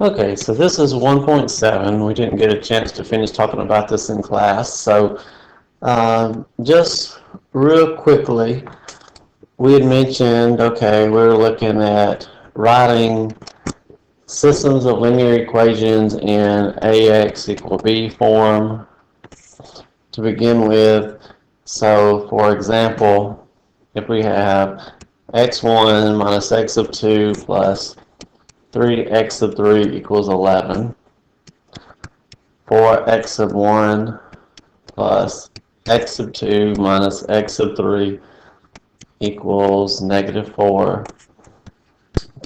Okay, so this is 1.7. We didn't get a chance to finish talking about this in class. So just real quickly, we had mentioned, okay, we're looking at writing systems of linear equations in AX equal B form to begin with. So for example, if we have x1 minus x of 2 plus 3x of 3 equals 11, 4x of 1 plus x of 2 minus x of 3 equals negative 4,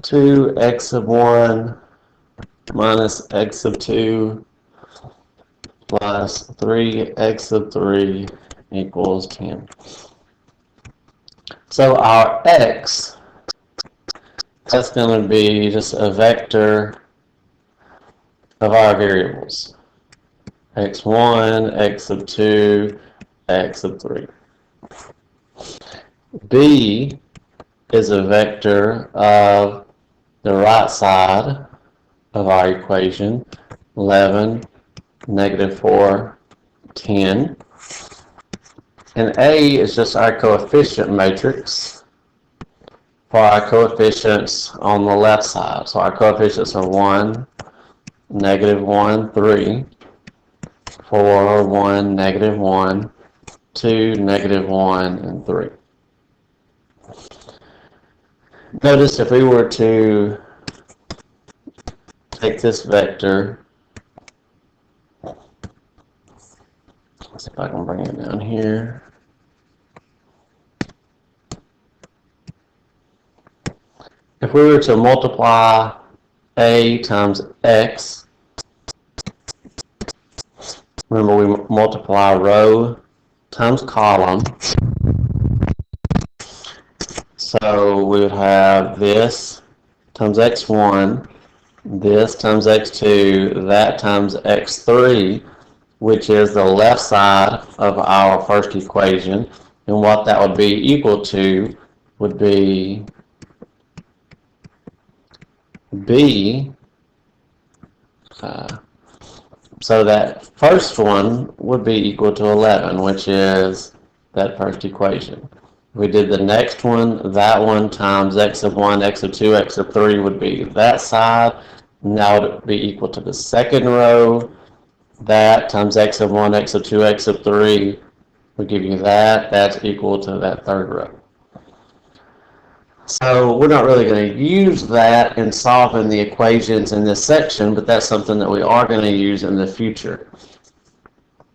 2x of 1 minus x of 2 plus 3x of 3 equals 10. So our x, that's going to be just a vector of our variables. x1, x of 2, x of 3. B is a vector of the right side of our equation, 11, negative 4, 10. And A is just our coefficient matrix for our coefficients on the left side. So our coefficients are 1, negative 1, 3, 4, 1, negative 1, 2, negative 1, and 3. Notice if we were to take this vector, let's see if I can bring it down here. If we were to multiply A times X, remember we multiply row times column, so we would have this times x1, this times x2, that times x3, which is the left side of our first equation, and what that would be equal to would be B. So that first one would be equal to 11, which is that first equation. If we did the next one, that one times x of 1, x of 2, x of 3 would be that side. Now it would be equal to the second row. That times x of 1, x of 2, x of 3 would give you that. That's equal to that third row. So we're not really going to use that in solving the equations in this section, but that's something that we are going to use in the future.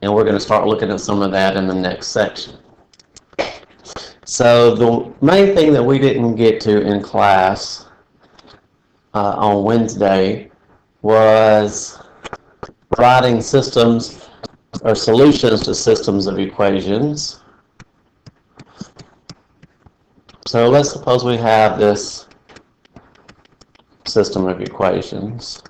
And we're going to start looking at some of that in the next section. So the main thing that we didn't get to in class on Wednesday was writing systems or solutions to systems of equations. So let's suppose we have this system of equations.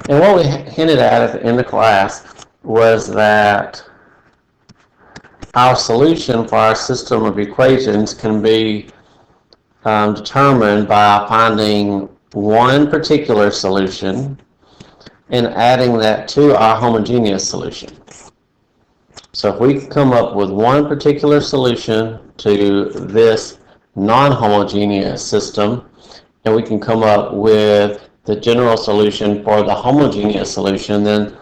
And what we hinted at the end of class was that our solution for our system of equations can be determined by finding one particular solution and adding that to our homogeneous solution. So if we come up with one particular solution to this non-homogeneous system, and we can come up with the general solution for the homogeneous solution, then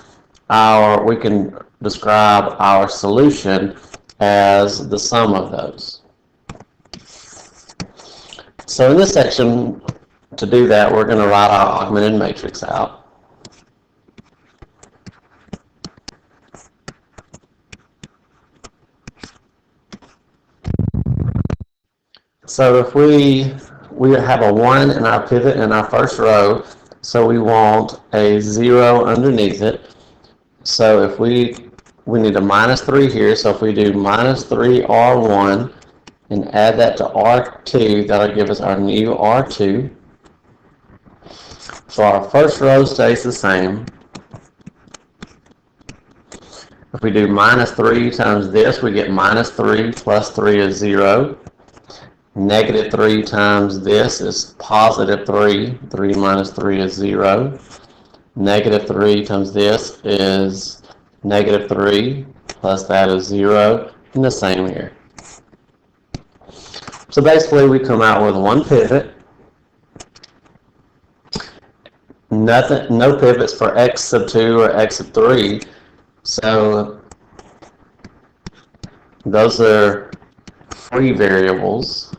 we can describe our solution as the sum of those. So in this section, to do that, we're going to write our augmented matrix out. So if we have a 1 in our pivot in our first row, so we want a 0 underneath it. So if we need a minus 3 here, so if we do minus 3R1 and add that to R2, that'll give us our new R2. So our first row stays the same. If we do minus 3 times this, we get minus 3 plus 3 is 0. Negative 3 times this is positive 3. 3 minus 3 is 0. Negative 3 times this is negative 3 plus that is 0. And the same here. So basically we come out with one pivot. No pivots for x sub 2 or x sub 3. So those are free variables.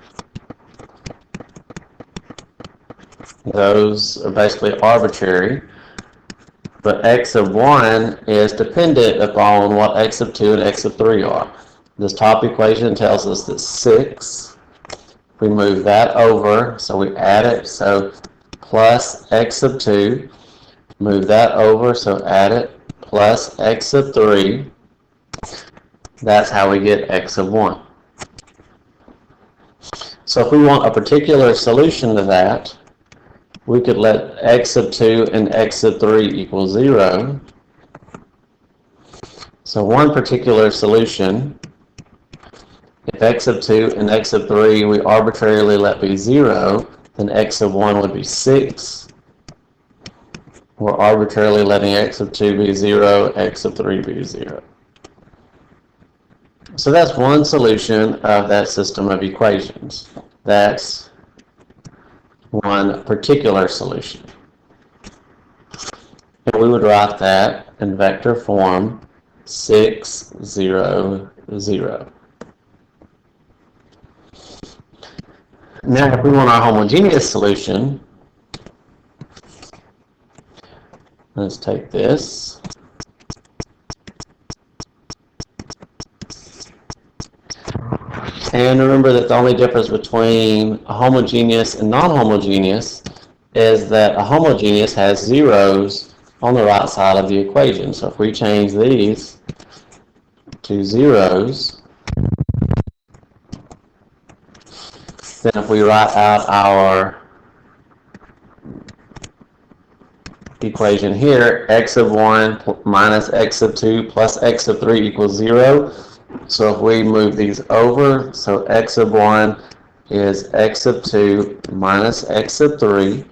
Those are basically arbitrary. But x sub 1 is dependent upon what x sub 2 and x sub 3 are. This top equation tells us that 6. We move that over, so we add it. So plus x sub 2. Move that over, so add it. Plus x sub 3. That's how we get x sub 1. So if we want a particular solution to that, we could let x sub 2 and x sub 3 equal 0. So one particular solution, if x sub 2 and x sub 3 we arbitrarily let be 0, then x sub 1 would be 6. We're arbitrarily letting x sub 2 be 0, x sub 3 be 0. So that's one solution of that system of equations. That's one particular solution. And we would write that in vector form 6, 0, 0. Now if we want our homogeneous solution, let's take this. And remember that the only difference between a homogeneous and non-homogeneous is that a homogeneous has zeros on the right side of the equation. So if we change these to zeros, then if we write out our equation here, x sub 1 minus x sub 2 plus x sub 3 equals 0. So if we move these over, so x sub 1 is x sub 2 minus x sub 3.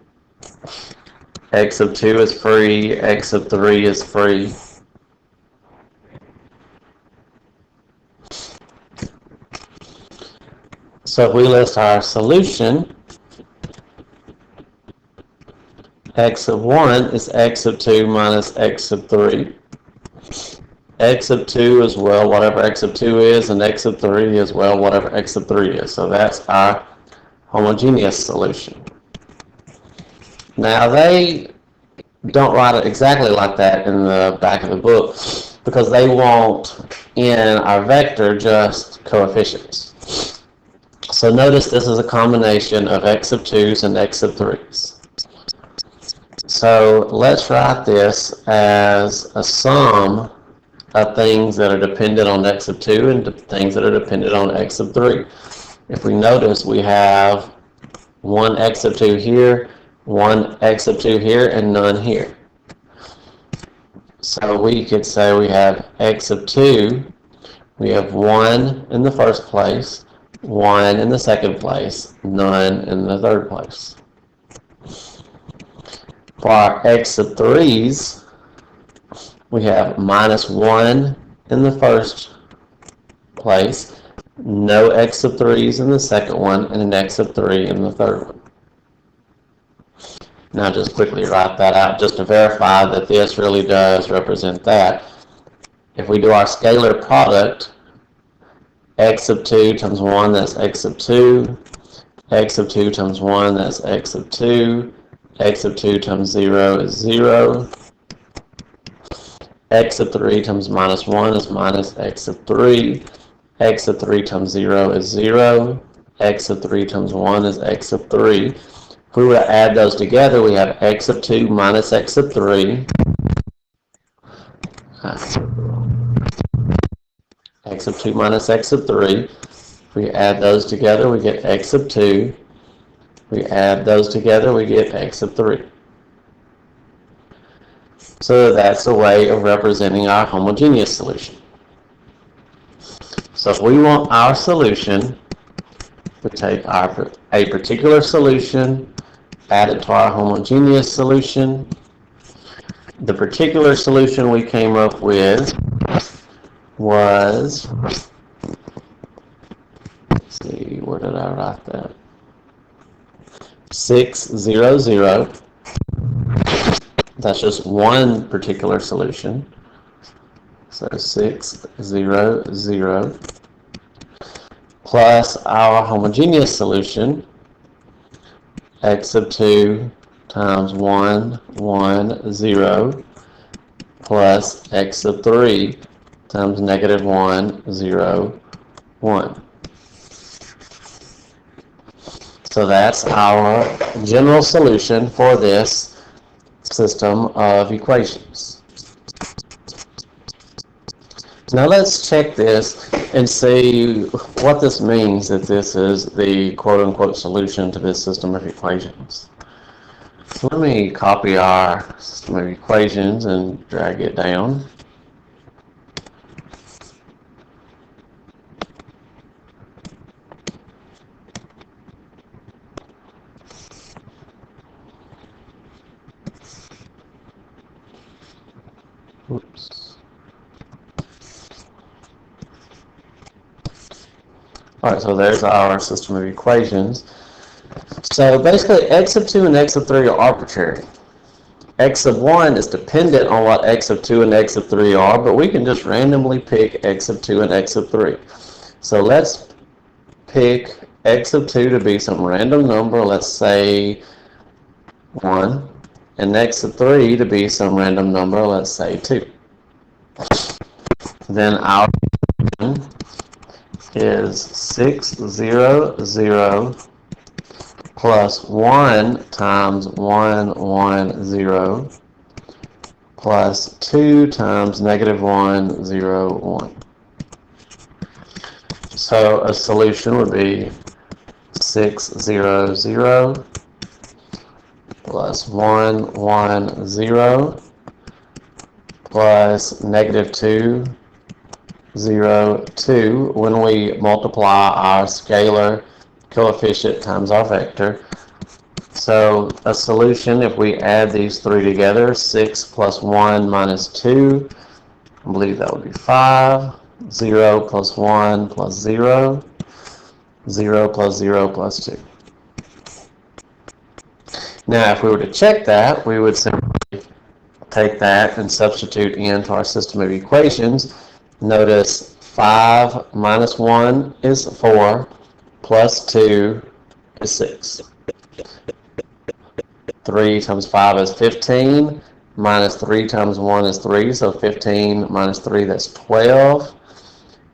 X sub 2 is free, x sub 3 is free. So if we list our solution, x sub 1 is x sub 2 minus x sub 3. X sub 2 is, well, whatever x sub 2 is, and x sub 3 is, well, whatever x sub 3 is. So that's our homogeneous solution. Now, they don't write it exactly like that in the back of the book because they want in our vector just coefficients. So notice this is a combination of x sub 2's and x sub 3's. So let's write this as a sum of things that are dependent on x sub 2 and things that are dependent on x sub 3. If we notice, we have one x sub 2 here, one x sub 2 here, and none here. So we could say we have x sub 2, we have 1 in the first place, 1 in the second place, none in the third place. For our x sub 3's, we have minus 1 in the first place, no x sub 3's in the second one, and an x sub 3 in the third one. Now just quickly write that out just to verify that this really does represent that. If we do our scalar product, x sub 2 times 1, that's x sub 2, x sub 2 times 1, that's x sub 2, x sub 2 times 0 is 0, x sub 3 times minus 1 is minus x sub 3, x sub 3 times 0 is 0, x sub 3 times 1 is x sub 3. If we were to add those together, we have x sub 2 minus x sub 3, x sub 2 minus x sub 3. If we add those together, we get x sub 2. We add those together, we get x sub 3. So that's a way of representing our homogeneous solution. So if we want our solution, we take a particular solution, add it to our homogeneous solution. The particular solution we came up with was, let's see, where did I write that? 600. That's just one particular solution. So 600 plus our homogeneous solution, x of 2 times 1, 1, 0, plus x of 3 times negative 1, 0, 1. So that's our general solution for this system of equations. Now let's check this and see what this means, that this is the quote-unquote solution to this system of equations. So let me copy our system of equations and drag it down. Oops. Alright, so there's our system of equations. So basically, x of 2 and x of 3 are arbitrary. X of 1 is dependent on what x of 2 and x of 3 are, but we can just randomly pick x of 2 and x of 3. So let's pick x of 2 to be some random number, let's say 1, and x of 3 to be some random number, let's say 2. Then our is 600 plus 1 times 1, 1, 0 plus 2 times negative 1, 0, 1. So a solution would be 600 plus 1, 1, 0 plus negative 2, 0, 2, when we multiply our scalar coefficient times our vector. So a solution, if we add these three together, 6 plus 1 minus 2, I believe that would be 5, 0 plus 1 plus 0, 0 plus 0 plus 2. Now if we were to check that, we would simply take that and substitute into our system of equations. Notice 5 minus 1 is 4, plus 2 is 6. 3 times 5 is 15, minus 3 times 1 is 3, so 15 minus 3, that's 12.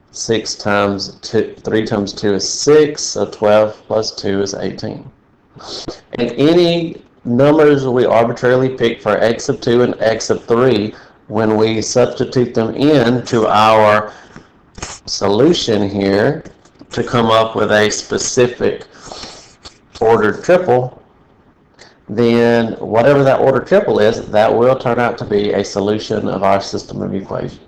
6 times 2, 3 times 2 is 6, so 12 plus 2 is 18. And any numbers we arbitrarily pick for x of 2 and x of 3, when we substitute them into our solution here to come up with a specific ordered triple, then whatever that ordered triple is, that will turn out to be a solution of our system of equations.